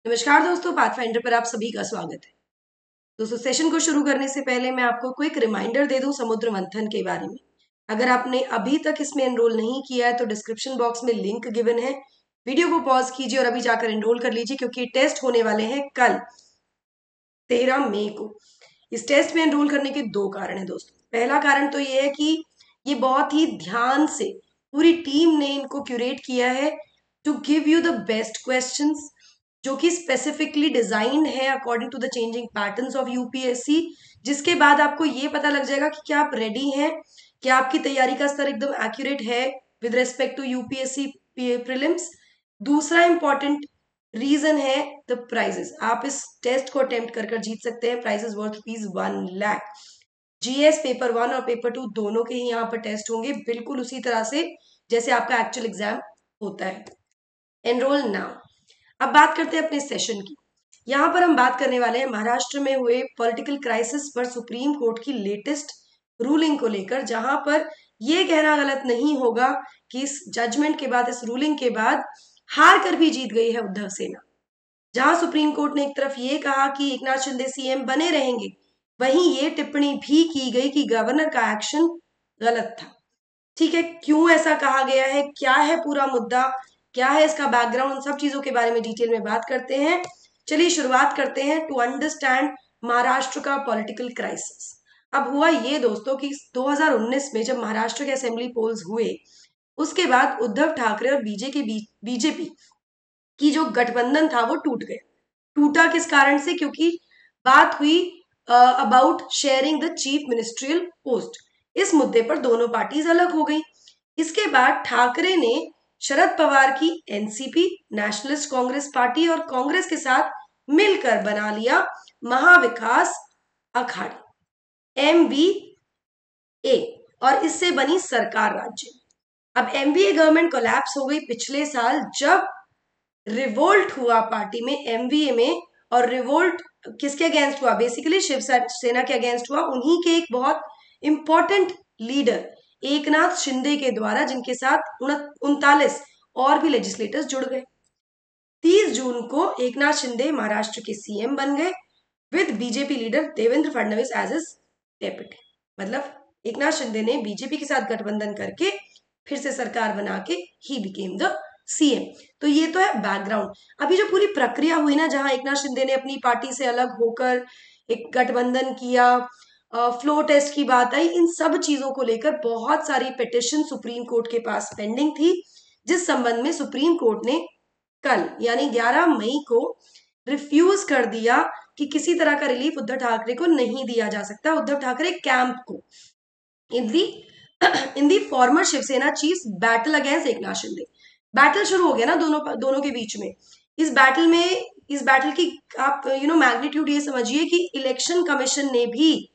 नमस्कार दोस्तों, पाथफाइंडर पर आप सभी का स्वागत है। दोस्तों, सेशन को शुरू करने से पहले मैं आपको क्विक रिमाइंडर दे दूं समुद्र मंथन के बारे में। अगर आपने अभी तक इसमें एनरोल नहीं किया है तो डिस्क्रिप्शन बॉक्स में लिंक गिवन है। वीडियो को पॉज कीजिए और अभी जाकर एनरोल कर लीजिए, क्योंकि टेस्ट होने वाले हैं कल 13 मई को। इस टेस्ट में एनरोल करने के दो कारण है दोस्तों। पहला कारण तो ये है कि ये बहुत ही ध्यान से पूरी टीम ने इनको क्यूरेट किया है to give you the best questions, जो कि स्पेसिफिकली डिजाइन है according to the changing patterns of UPSC. जिसके बाद आपको ये पता लग जाएगा कि क्या आप रेडी हैं, क्या आपकी तैयारी का स्तर एकदम एक्यूरेट है with respect to UPSC prelims. दूसरा इंपॉर्टेंट रीजन है द प्राइजेस। आप इस टेस्ट को अटेम्प्ट कर जीत सकते हैं। Prices worth ₹1,00,000। जीएस पेपर 1 और पेपर 2 दोनों के ही यहाँ पर टेस्ट होंगे, बिल्कुल उसी तरह से जैसे आपका एक्चुअल एग्जाम होता है। Enrol now. अब बात करते हैं अपने सेशन की। यहाँ पर हम बात करने वाले हैं महाराष्ट्र में हुए पॉलिटिकल क्राइसिस पर सुप्रीम कोर्ट की लेटेस्ट रूलिंग को लेकर, जहां पर यह कहना गलत नहीं होगा कि इस जजमेंट के बाद, इस रूलिंग के बाद हार कर भी जीत गई है उद्धव सेना। जहां सुप्रीम कोर्ट ने एक तरफ ये कहा कि एकनाथ शिंदे सीएम बने रहेंगे, वहीं ये टिप्पणी भी की गई कि गवर्नर का एक्शन गलत था। ठीक है, क्यों ऐसा कहा गया है, क्या है पूरा मुद्दा, क्या है इसका बैकग्राउंड, उन सब चीजों के बारे में डिटेल में बात करते हैं। चलिए शुरुआत करते हैं टू अंडरस्टैंड महाराष्ट्र का पॉलिटिकल क्राइसिस। अब हुआ ये दोस्तों कि 2019 में जब महाराष्ट्र के असेंबली पोल्स हुए, उसके बाद उद्धव ठाकरे और बीजेपी की जो गठबंधन था वो टूट गया। टूटा किस कारण से? क्योंकि बात हुई about sharing the chief ministerial post. इस मुद्दे पर दोनों पार्टीज अलग हो गई। इसके बाद ठाकरे ने शरद पवार की एनसीपी, नेशनलिस्ट कांग्रेस पार्टी और कांग्रेस के साथ मिलकर बना लिया महाविकास अघाड़ी, एमवीए, और इससे बनी सरकार राज्य। अब एमवीए गवर्नमेंट कोलैप्स हो गई पिछले साल, जब रिवोल्ट हुआ पार्टी में, एमवीए में। और रिवोल्ट किसके अगेंस्ट हुआ? बेसिकली शिवसेना के अगेंस्ट हुआ, उन्हीं के एक बहुत इंपॉर्टेंट लीडर एकनाथ शिंदे के द्वारा, जिनके साथ 39 और भी लेजिस्लेटर्स जुड़ गए। 30 जून को एकनाथ शिंदे महाराष्ट्र के सीएम बन गए with BJP leader Devendra Fadnavis as his deputy. मतलब एकनाथ शिंदे ने बीजेपी के साथ गठबंधन करके फिर से सरकार बना के ही बिकेम द सीएम। तो ये तो है बैकग्राउंड। अभी जो पूरी प्रक्रिया हुई ना, जहां एकनाथ शिंदे ने अपनी पार्टी से अलग होकर एक गठबंधन किया, फ्लो टेस्ट की बात आई, इन सब चीजों को लेकर बहुत सारी पिटिशन सुप्रीम कोर्ट के पास पेंडिंग थी, जिस संबंध में सुप्रीम कोर्ट ने कल यानी 11 मई को रिफ्यूज कर दिया कि किसी तरह का रिलीफ उद्धव ठाकरे को नहीं दिया जा सकता। उद्धव ठाकरे कैंप को in the former Shiv Sena chief battle against Eknath Shinde. Battle शुरू हो गया ना दोनों के बीच में। इस बैटल की आप मैग्नीट्यूड ये समझिए कि इलेक्शन कमीशन ने भी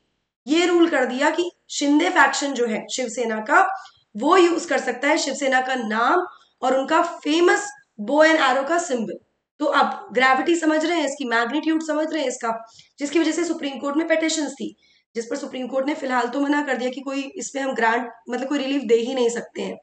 ये रूल कर दिया कि शिंदे फैक्शन जो है शिवसेना का, वो यूज कर सकता है शिवसेना का नाम और उनका फेमस बो एंड एरो का सिंबल। तो अब ग्रेविटी समझ रहे हैं, इसकी मैग्नीट्यूड समझ रहे हैं इसका, जिसकी वजह से सुप्रीम कोर्ट में पिटिशंस थी, जिस पर सुप्रीम कोर्ट ने फिलहाल तो मना कर दिया कि कोई इसमें हम ग्रांट मतलब कोई रिलीफ दे ही नहीं सकते हैं।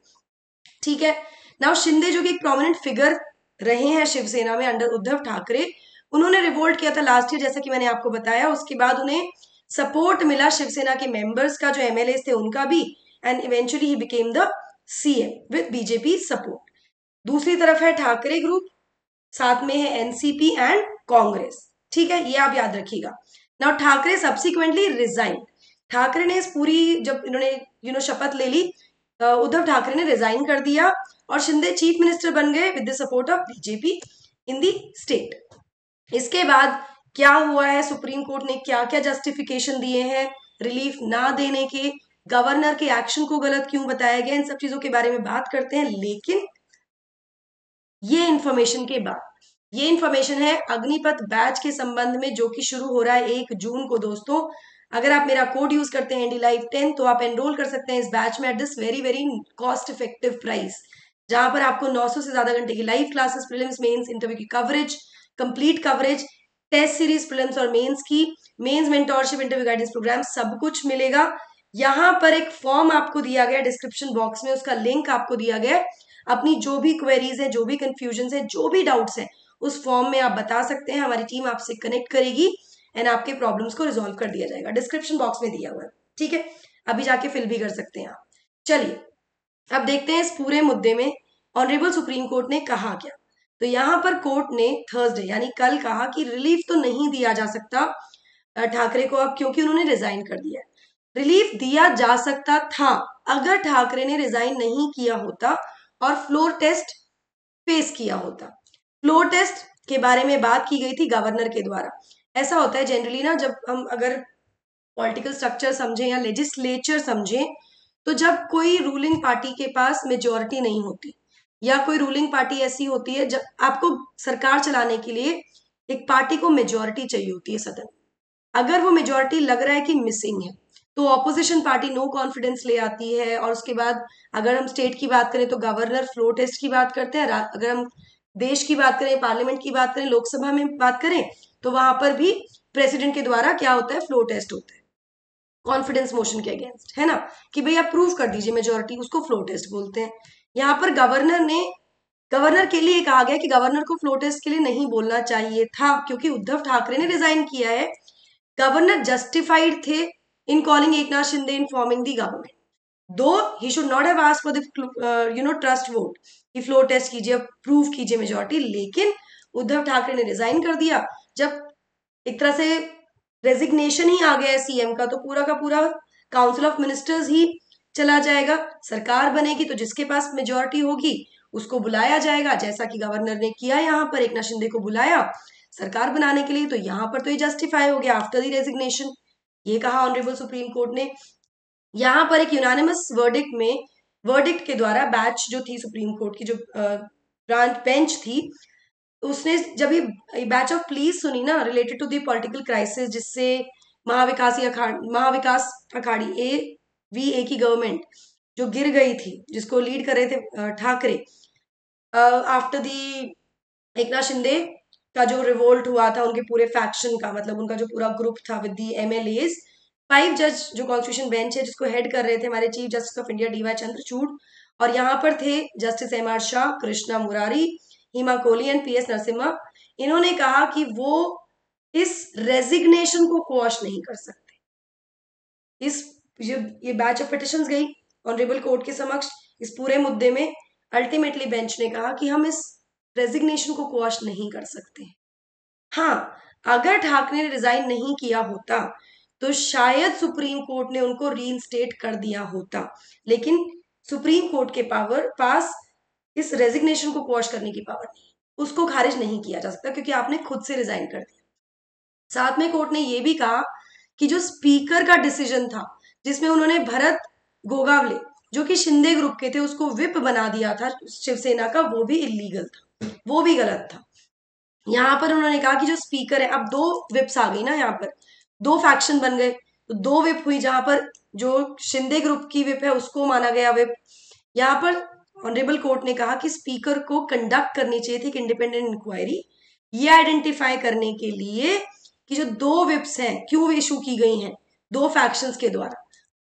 ठीक है, नाउ शिंदे जो कि एक प्रोमिनेंट फिगर रहे हैं शिवसेना में अंडर उद्धव ठाकरे, उन्होंने रिवोल्ट किया था लास्ट ईयर, जैसा कि मैंने आपको बताया। उसके बाद उन्हें सपोर्ट मिला शिवसेना के मेंबर्स का, जो एमएलए थे उनका भी, and eventually he became the CM with BJP support. दूसरी तरफ है ठाकरे ग्रुप, साथ में है एनसीपी एंड कांग्रेस। ठीक है, ये आप याद रखिएगा। Now Thackeray subsequently resign. Thackeray ने इस पूरी, जब इन्होंने शपथ ले ली, उद्धव ठाकरे ने रिजाइन कर दिया और शिंदे चीफ मिनिस्टर बन गए with the support of BJP in the state. इसके बाद क्या हुआ है, सुप्रीम कोर्ट ने क्या क्या जस्टिफिकेशन दिए हैं रिलीफ ना देने के, गवर्नर के एक्शन को गलत क्यों बताया गया, इन सब चीजों के बारे में बात करते हैं। लेकिन ये इंफॉर्मेशन के बाद, ये इंफॉर्मेशन है अग्निपथ बैच के संबंध में, जो कि शुरू हो रहा है 1 जून को दोस्तों। अगर आप मेरा कोड यूज करते हैं NDLive10, तो आप एनरोल कर सकते हैं इस बैच में at this very very cost effective price, जहां पर आपको 900 से ज्यादा घंटे की live classes, prelims, mains, interview की coverage, complete coverage, test series prelims और मेंस की, mains mentorship, interview guidance programme, सब कुछ मिलेगा। यहाँ पर एक फॉर्म आपको दिया गया डिस्क्रिप्शन बॉक्स में, उसका लिंक आपको दिया गया। अपनी जो भी क्वेरीज है, जो भी कंफ्यूजन है, जो भी डाउट्स है, उस फॉर्म में आप बता सकते हैं, हमारी टीम आपसे कनेक्ट करेगी एंड आपके प्रॉब्लम्स को रिजॉल्व कर दिया जाएगा। डिस्क्रिप्शन बॉक्स में दिया हुआ है, ठीक है, अभी जाके फिल भी कर सकते हैं आप। चलिए अब देखते हैं इस पूरे मुद्दे में ऑनरेबल सुप्रीम कोर्ट ने कहा क्या। तो यहाँ पर कोर्ट ने थर्सडे यानी कल कहा कि रिलीफ तो नहीं दिया जा सकता ठाकरे को अब, क्योंकि उन्होंने रिजाइन कर दिया। रिलीफ दिया जा सकता था अगर ठाकरे ने रिजाइन नहीं किया होता और फ्लोर टेस्ट फेस किया होता। फ्लोर टेस्ट के बारे में बात की गई थी गवर्नर के द्वारा। ऐसा होता है जनरली ना, जब हम अगर पॉलिटिकल स्ट्रक्चर समझें या लेजिस्लेचर समझें, तो जब कोई रूलिंग पार्टी के पास मेजोरिटी नहीं होती या कोई रूलिंग पार्टी ऐसी होती है, जब आपको सरकार चलाने के लिए एक पार्टी को मेजोरिटी चाहिए होती है सदन, अगर वो मेजोरिटी लग रहा है कि मिसिंग है तो ऑपोजिशन पार्टी नो कॉन्फिडेंस ले आती है। और उसके बाद अगर हम स्टेट की बात करें तो गवर्नर फ्लोर टेस्ट की बात करते हैं, अगर हम देश की बात करें, पार्लियामेंट की बात करें, लोकसभा में बात करें, तो वहां पर भी प्रेसिडेंट के द्वारा क्या होता है, फ्लोर टेस्ट होता है कॉन्फिडेंस मोशन के अगेंस्ट, है ना, कि भाई आप प्रूव कर दीजिए मेजोरिटी, उसको फ्लोर टेस्ट बोलते हैं। यहाँ पर गवर्नर के लिए कहा गया कि गवर्नर को फ्लोर टेस्ट के लिए नहीं बोलना चाहिए था, क्योंकि उद्धव ठाकरे ने रिजाइन किया है। गवर्नर जस्टिफाइड थे in calling Eknath Shinde in forming the government, though he should not have asked for the trust vote कि फ्लोर टेस्ट कीजिए, प्रूव कीजिए मेजोरिटी, लेकिन उद्धव ठाकरे ने रिजाइन कर दिया। जब एक तरह से रेजिग्नेशन ही आ गया है सीएम का, तो पूरा का पूरा काउंसिल ऑफ मिनिस्टर्स ही चला जाएगा। सरकार बनेगी तो जिसके पास मेजोरिटी होगी उसको बुलाया जाएगा, जैसा कि गवर्नर ने किया यहाँ पर, एकनाथ शिंदे को बुलाया सरकार बनाने के लिए। तो यहाँ पर तो ये जस्टिफाई हो गया आफ्टर द रेजिग्नेशन, ये कहा ऑनरेबल सुप्रीम कोर्ट ने। यहाँ पर एक यूनानिमस वर्डिक्ट के द्वारा बैच जो थी सुप्रीम कोर्ट की, जो ब्रांच बेंच थी, उसने जब ये बैच ऑफ प्लीज सुनी ना related to the political crisis, जिससे महाविकास अखाड़ी AVA की गवर्नमेंट जो गिर गई थी, जिसको लीड कर रहे थे ठाकरे, आफ्टर दी एकनाथ शिंदे का जो रिवोल्ट हुआ था उनके पूरे फैक्शन का, मतलब उनका जो पूरा ग्रुप था विद दी MLAs, 5 जज जो कॉन्स्टिट्यूशन बेंच है जिसको हेड कर रहे थे हमारे chief justice of India DY Chandrachud, और यहाँ पर थे justice MR Shah, Krishna Murari, Hima Kohli and PS Narasimha. इन्होंने कहा कि वो इस रेजिग्नेशन को क्वॉश नहीं कर सकते। ये बैच ऑफ पिटिशंस गई ऑनरेबल कोर्ट के समक्ष इस पूरे मुद्दे में। अल्टीमेटली बेंच ने कहा कि हम इस रेजिग्नेशन को क्वॉश नहीं कर सकते। हाँ, अगर ठाकरे ने रिजाइन नहीं किया होता तो शायद सुप्रीम कोर्ट ने उनको रीइंस्टेट कर दिया होता, लेकिन सुप्रीम कोर्ट के पास इस रेजिग्नेशन को क्वॉश करने की पावर नहीं, उसको खारिज नहीं किया जा सकता क्योंकि आपने खुद से रिजाइन कर दिया। साथ में कोर्ट ने यह भी कहा कि जो स्पीकर का डिसीजन था, जिसमें उन्होंने भरत गोगावले जो कि शिंदे ग्रुप के थे उसको विप बना दिया था शिवसेना का, वो भी इलीगल था, वो भी गलत था। यहाँ पर उन्होंने कहा कि जो स्पीकर है, अब 2 विप्स आ गई ना, यहाँ पर 2 फैक्शन बन गए, तो 2 विप हुई, जहां पर जो शिंदे ग्रुप की विप है उसको माना गया विप। यहाँ पर ऑनरेबल कोर्ट ने कहा कि स्पीकर को कंडक्ट करनी चाहिए थी एक इंडिपेंडेंट इंक्वायरी, ये आइडेंटिफाई करने के लिए कि जो 2 विप्स हैं क्यों इशू की गई हैं 2 फैक्शंस के द्वारा,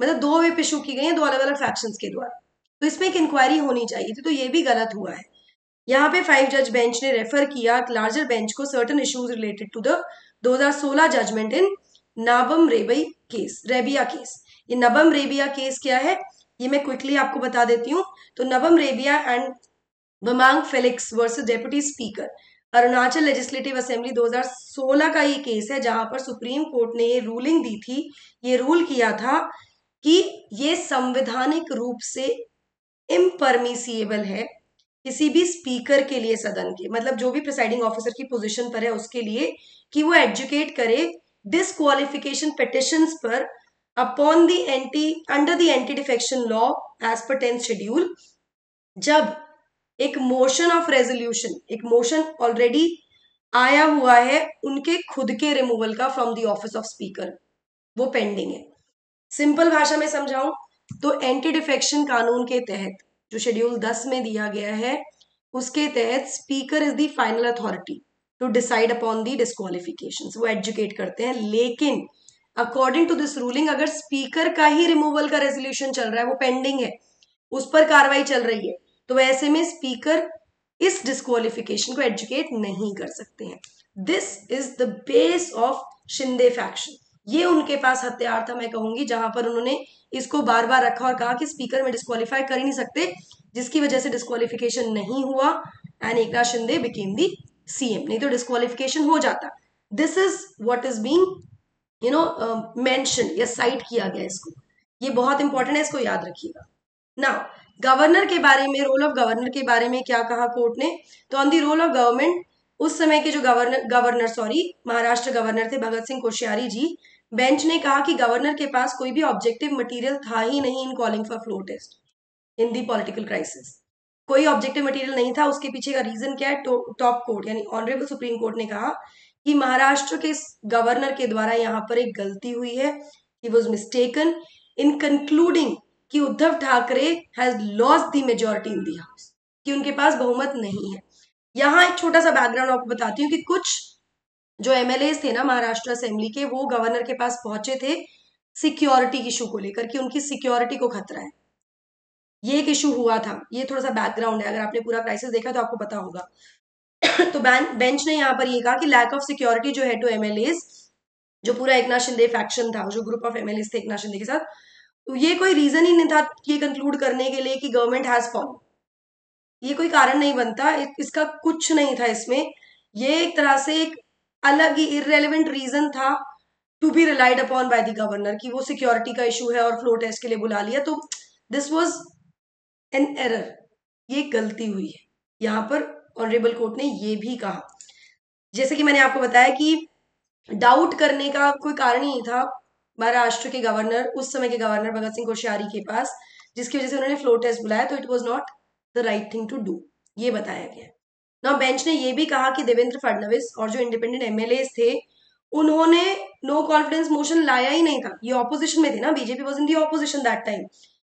मतलब 2 विप इशू की गई हैं 2 अलग अलग फैक्शंस के द्वारा, तो इसमें एक इंक्वायरी होनी चाहिए थी, तो ये भी गलत हुआ है। यहाँ पे 5 जज बेंच ने रेफर किया लार्जर बेंच को certain issues related to the 2016 judgement in Nabam Rebia case. ये नबम रेबिया केस क्या है, ये मैं क्विकली आपको बता देती हूँ। तो Nabam Rebia and Bamang Felix versus deputy speaker, Arunachal legislative assembly 2016 का ये केस है, जहां पर सुप्रीम कोर्ट ने ये रूलिंग दी थी, ये रूल किया था कि ये संवैधानिक रूप से इम्परमिसिबल है किसी भी स्पीकर के लिए सदन के, मतलब जो भी प्रिसाइडिंग ऑफिसर की पोजीशन पर है उसके लिए, कि वो एजुकेट करे डिसक्वालिफिकेशन पिटिशंस पर upon the under the anti defection law as per 10th schedule, जब एक मोशन ऑफ रेजोल्यूशन, एक मोशन ऑलरेडी आया हुआ है उनके खुद के रिमूवल का from the office of speaker, वो पेंडिंग है। सिंपल भाषा में समझाऊं तो एंटी डिफेक्शन कानून के तहत जो शेड्यूल 10 में दिया गया है उसके तहत speaker is the final authority to decide upon the disqualifications, वो एजुकेट करते हैं। लेकिन अकॉर्डिंग टू दिस रूलिंग अगर स्पीकर का ही रिमूवल का रेजोल्यूशन चल रहा है, वो पेंडिंग है, उस पर कार्रवाई चल रही है, तो ऐसे में स्पीकर इस डिस्क्वालिफिकेशन को एजुकेट नहीं कर सकते हैं। This is the base of Shinde faction. ये उनके पास हथियार था, मैं कहूंगी, जहां पर उन्होंने इसको बार बार रखा और कहा कि स्पीकर में डिस्क्वालीफाई कर ही नहीं सकते, जिसकी वजह से डिस्क्वालिफिकेशन नहीं हुआ and Eknath Shinde became the CM, नहीं तो डिस्क्वालिफिकेशन हो जाता। This is what is being mention या साइट किया गया इसको। ये बहुत इंपॉर्टेंट है, इसको याद रखिएगा। नाउ गवर्नर के बारे में, रोल ऑफ गवर्नर के बारे में क्या कहा कोर्ट ने? तो on the role of government, उस समय के जो महाराष्ट्र गवर्नर थे भगत सिंह कोश्यारी जी, बेंच ने कहा कि गवर्नर के पास कोई भी ऑब्जेक्टिव मटेरियल था ही नहीं in calling for floor test in the political crisis. कोई ऑब्जेक्टिव मटेरियल नहीं था। उसके पीछे का रीजन क्या है? टॉप कोर्ट यानी ऑनरेबल सुप्रीम कोर्ट ने कहा कि महाराष्ट्र के गवर्नर के द्वारा यहाँ पर एक गलती हुई है। He was mistaken in concluding कि Uddhav Thackeray has lost the majority in the house, कि उनके पास बहुमत नहीं है। यहाँ एक छोटा सा बैकग्राउंड आपको बताती हूँ कि कुछ जो एमएलए थे ना महाराष्ट्र असेंबली के, वो गवर्नर के पास पहुंचे थे सिक्योरिटी इशू को लेकर, कि उनकी सिक्योरिटी को खतरा है। ये एक इशू हुआ था। ये थोड़ा सा बैकग्राउंड है, अगर आपने पूरा क्राइसिस देखा तो आपको पता होगा। तो बेंच ने यहाँ पर ये कहा कि लैक ऑफ सिक्योरिटी जो है टू एमएलए, जो पूरा एकनाथ शिंदे फैक्शन था, जो ग्रुप ऑफ एमएलए थे एकनाथ शिंदे के साथ, तो ये कोई रीजन ही नहीं था ये कंक्लूड करने के लिए कि गवर्नमेंट हैज फॉलो। ये कोई कारण नहीं बनता, इसका कुछ नहीं था इसमें। ये एक तरह से एक अलग ही इररेलेवेंट रीजन था to be relied upon by the governor, कि वो सिक्योरिटी का इशू है और फ्लोर टेस्ट के लिए बुला लिया। तो दिस वाज एन एरर, ये गलती हुई है। यहाँ पर ऑनरेबल कोर्ट ने ये भी कहा, जैसे कि मैंने आपको बताया कि डाउट करने का कोई कारण ही नहीं था महाराष्ट्र के गवर्नर, उस समय के गवर्नर भगत सिंह कोश्यारी के पास, जिसकी वजह से उन्होंने फ्लोर टेस्ट बुलाया। तो it was not the right thing to do, ये बताया गया। नाउ बेंच ने ये भी कहा कि देवेंद्र फडणवीस और जो इंडिपेंडेंट एमएलए थे, उन्होंने नो कॉन्फिडेंस मोशन लाया ही नहीं था। ये ऑपोजिशन में थे ना, BJP was in the opposition that time,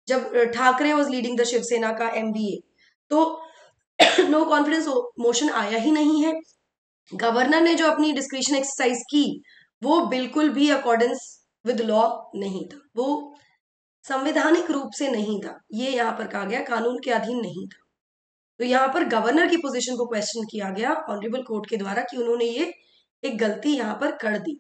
जब Thackeray was leading the Shiv Sena का एमवीए। तो नो कॉन्फिडेंस मोशन आया ही नहीं है। गवर्नर ने जो अपनी डिस्क्रिशन एक्सरसाइज की, वो बिल्कुल भी अकॉर्डेंस विद लॉ नहीं था, वो संवैधानिक रूप से नहीं था। ये यहाँ पर कहा गया कानून के अधीन नहीं था। तो यहाँ पर गवर्नर की पोजीशन को क्वेश्चन किया गया ऑनरेबल कोर्ट के द्वारा कि उन्होंने ये एक गलती यहाँ पर कर दी।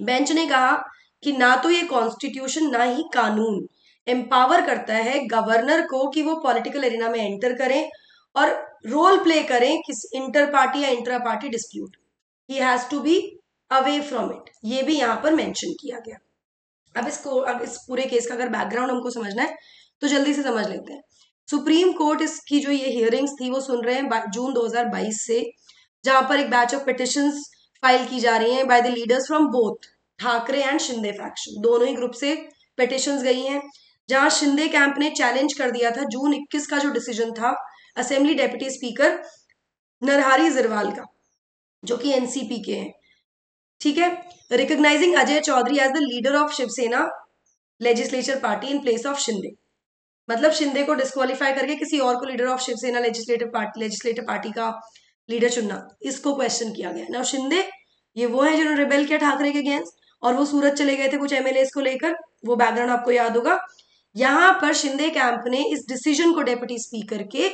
बेंच ने कहा कि ना तो ये कॉन्स्टिट्यूशन ना ही कानून एम्पावर करता है गवर्नर को कि वो पॉलिटिकल एरिना में एंटर करें और रोल प्ले करें किस इंटर पार्टी या intra party dispute. He has to be away from it, ये भी यहाँ पर मेंशन किया गया। अब इस पूरे केस का अगर बैकग्राउंड हमको समझना है तो जल्दी से समझ लेते हैं। सुप्रीम कोर्ट इसकी जो ये हियरिंग्स थी वो सुन रहे हैं जून 2022 से, जहां पर एक बैच ऑफ पिटिशंस फाइल की जा रही हैं by the leaders from both Thackeray and Shinde faction. दोनों ही ग्रुप से पिटिशंस गई हैं, जहां शिंदे कैंप ने चैलेंज कर दिया था जून 21 का जो डिसीजन था assembly deputy speaker Narhari Zirwal का, जो कि एनसीपी के हैं, ठीक है, recognising Ajay Chaudhari as the leader of Shivsena legislature party in place of Shinde. मतलब शिंदे को डिस्क्वालीफाई करके किसी और को leader of Shivsena legislative party का लीडर चुनना, इसको क्वेश्चन किया गया। ना शिंदे ये वो है जिन्होंने रिबेल किया ठाकरे के अगेंस्ट, और वो सूरत चले गए थे कुछ एमएलए को लेकर, वो बैकग्राउंड आपको याद होगा। यहाँ पर शिंदे कैंप ने इस डिसीजन को डेप्यूटी स्पीकर के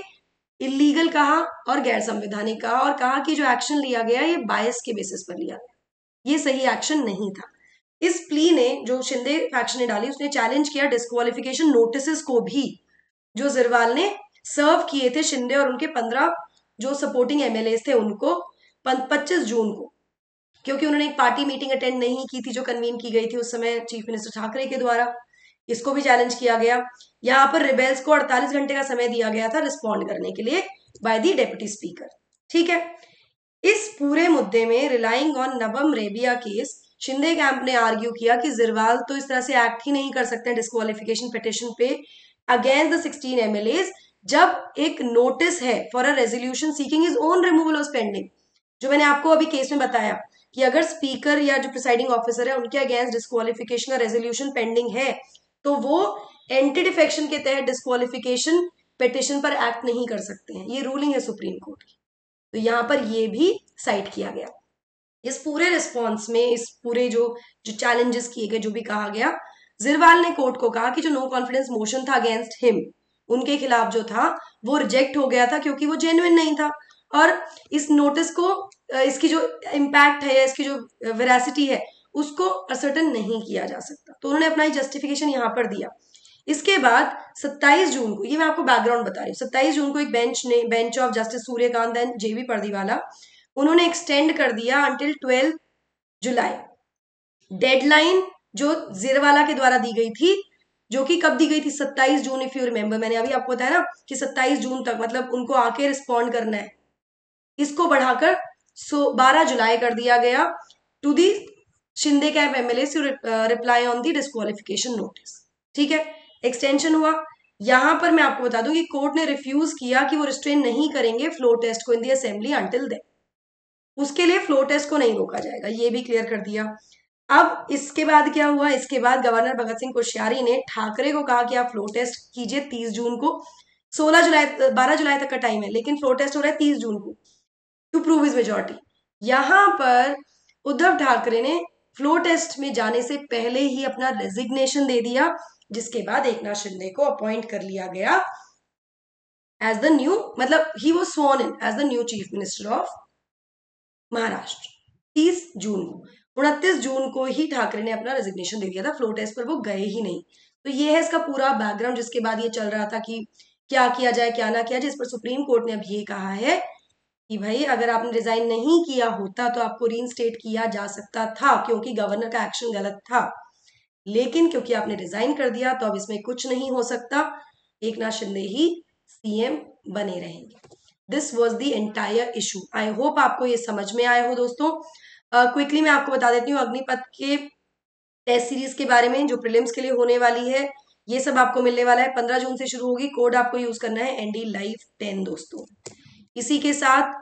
इलीगल कहा और गैर संवैधानिक कहा, और कहा कि जो एक्शन लिया गया ये बायस के बेसिस पर लिया गया, ये सही एक्शन नहीं था। इस प्ली ने जो शिंदे फैक्शन ने डाली, उसने चैलेंज किया डिस्क्वालिफिकेशन नोटिस को भी, जो जिरवाल ने सर्व किए थे शिंदे और उनके 15 जो सपोर्टिंग एमएलए थे उनको 25 जून को, क्योंकि उन्होंने एक पार्टी मीटिंग अटेंड नहीं की थी जो कन्वीन की गई थी उस समय चीफ मिनिस्टर ठाकरे के द्वारा। इसको भी चैलेंज किया गया। यहाँ पर रिबेल्स को 48 घंटे का समय दिया गया था रिस्पॉन्ड करने के लिए बाय दी डेप्यूटी स्पीकर, ठीक है। इस पूरे मुद्दे में रिलाइंग ऑन नवम रेबिया केस, शिंदे कैंप ने आर्ग्यू किया कि जिरवाल तो इस तरह से एक्ट ही नहीं कर सकते डिस्क्वालिफिकेशन पिटिशन पे अगेंस्ट द 16 एमएलएज, जब एक नोटिस है for a resolution seeking his own removal of pending. जो मैंने आपको अभी केस में बताया कि अगर स्पीकर या जो प्रिसाइडिंग ऑफिसर है उनके अगेंस्ट डिस्क्वालिफिकेशन का रेजोल्यूशन पेंडिंग है, तो वो एंटी डिफेक्शन के तहत डिस्क्वालिफिकेशन पिटिशन पर एक्ट नहीं कर सकते हैं। ये रूलिंग है सुप्रीम कोर्ट की। तो यहाँ पर ये भी साइट किया गया। इस पूरे रिस्पॉन्स में, इस पूरे जो चैलेंजेस किए गए, जो भी कहा गया, जिरवाल ने कोर्ट को कहा कि जो नो कॉन्फिडेंस मोशन था अगेंस्ट हिम, उनके खिलाफ जो था वो रिजेक्ट हो गया था क्योंकि वो जेन्युइन नहीं था, और इस नोटिस को इसकी जो इम्पैक्ट है या इसकी जो वेरासिटी है उसको असर्टन नहीं किया जा सकता। तो उन्होंने अपना जस्टिफिकेशन यहाँ पर दिया। इसके बाद 27 जून को, ये मैं आपको बैकग्राउंड बता रही हूँ, 27 जून को एक bench of justice Suryakant and JB Pardiwala, उन्होंने एक्सटेंड कर दिया अंटिल 12 जुलाई। डेडलाइन जो जिरवाला के द्वारा दी गई थी, जो कि कब दी गई थी, 27 जून, इफ यू रिमेंबर, मैंने अभी आपको बताया ना कि 27 जून तक, मतलब उनको आके रिस्पॉन्ड करना है, इसको बढ़ाकर 12 जुलाई कर दिया गया to the Shinde camp MLA to reply on the disqualification notice. ठीक है, एक्सटेंशन हुआ। यहां पर मैं आपको बता दूं कि कोर्ट ने रिफ्यूज किया कि वो रिस्ट्रेन नहीं करेंगे फ्लोर टेस्ट को in the assembly until then, उसके लिए फ्लोर टेस्ट को नहीं रोका जाएगा, ये भी क्लियर कर दिया। अब इसके बाद क्या हुआ, इसके बाद गवर्नर भगत सिंह कोश्यारी ने ठाकरे को कहा कि आप फ्लोर टेस्ट कीजिए 30 जून को, 12 जुलाई तक का टाइम है, लेकिन फ्लोर टेस्ट हो रहा है 30 जून को टू प्रूव हिज मेजॉरिटी। यहां पर उद्धव ठाकरे ने फ्लोर टेस्ट में जाने से पहले ही अपना रेजिग्नेशन दे दिया, जिसके बाद एकनाथ शिंदे को अपॉइंट कर लिया गया एज द न्यू, मतलब he was sworn in as the new chief minister of Maharashtra 30 जून को। 29 जून को ही ठाकरे ने अपना रेजिग्नेशन दे दिया था, फ्लोर टेस्ट पर वो गए ही नहीं। तो ये है इसका पूरा बैकग्राउंड, जिसके बाद ये चल रहा था कि क्या किया जाए क्या ना किया जाए। जिस पर सुप्रीम कोर्ट ने अब ये कहा है कि भाई अगर आपने रिजाइन नहीं किया होता तो आपको रीइंस्टेट किया जा सकता था, क्योंकि गवर्नर का एक्शन गलत था, लेकिन क्योंकि आपने रिजाइन कर दिया तो अब इसमें कुछ नहीं हो सकता, एकनाथ शिंदे ही सीएम बने रहेंगे। This was the entire issue. I hope आपको ये समझ में आया हो दोस्तों। क्विकली मैं आपको बता देती हूँ अग्निपथ के टेस्ट सीरीज के बारे में, जो प्रीलिम्स के लिए होने वाली है, ये सब आपको मिलने वाला है। 15 जून से शुरू होगी, कोड आपको यूज करना है एनडी लाइव 10 दोस्तों। इसी के साथ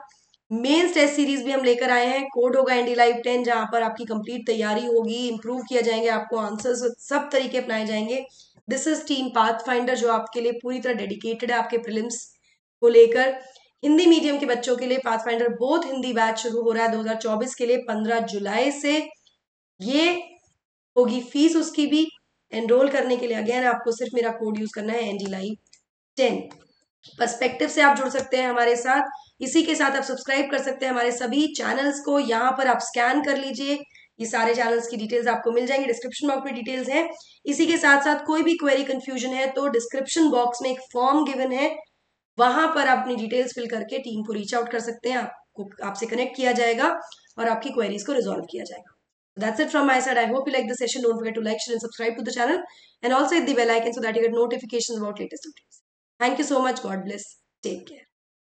मेंस टेस्ट सीरीज भी हम लेकर आए हैं, कोड होगा एनडी लाइव 10, जहां पर आपकी कंप्लीट तैयारी होगी, इंप्रूव किया जाएंगे, आपको आंसर्स सब तरीके अपनाए जाएंगे। This is team path finder, जो आपके लिए पूरी तरह डेडिकेटेड है आपके प्रीलिम्स को लेकर। हिंदी मीडियम के बच्चों के लिए path finder both Hindi batch शुरू हो रहा है 2024 के लिए 15 जुलाई से। ये होगी फीस उसकी भी। एनरोल करने के लिए अगेन आपको सिर्फ मेरा कोड यूज करना है एनडी लाइव 10। पर्सपेक्टिव से आप जुड़ सकते हैं हमारे साथ। इसी के साथ आप सब्सक्राइब कर सकते हैं हमारे सभी चैनल्स को, यहाँ पर आप स्कैन कर लीजिए, ये सारे चैनल्स की डिटेल्स आपको मिल जाएंगी, डिस्क्रिप्शन बॉक्स में डिटेल्स हैं। इसी के साथ साथ कोई भी क्वेरी कंफ्यूजन है तो डिस्क्रिप्शन बॉक्स में एक फॉर्म गिवन है, वहां पर आप अपनी डिटेल्स फिल करके टीम को रीच आउट कर सकते हैं, आपको आपसे कनेक्ट किया जाएगा और आपकी क्वेरीज को रिजॉल्व किया जाएगा। That's it from my side. I hope you like the session. Don't forget to like, share and subscribe to the channel, and also hit the bell icon so that you get notifications about latest updates. Thank you so much. God bless. Take care.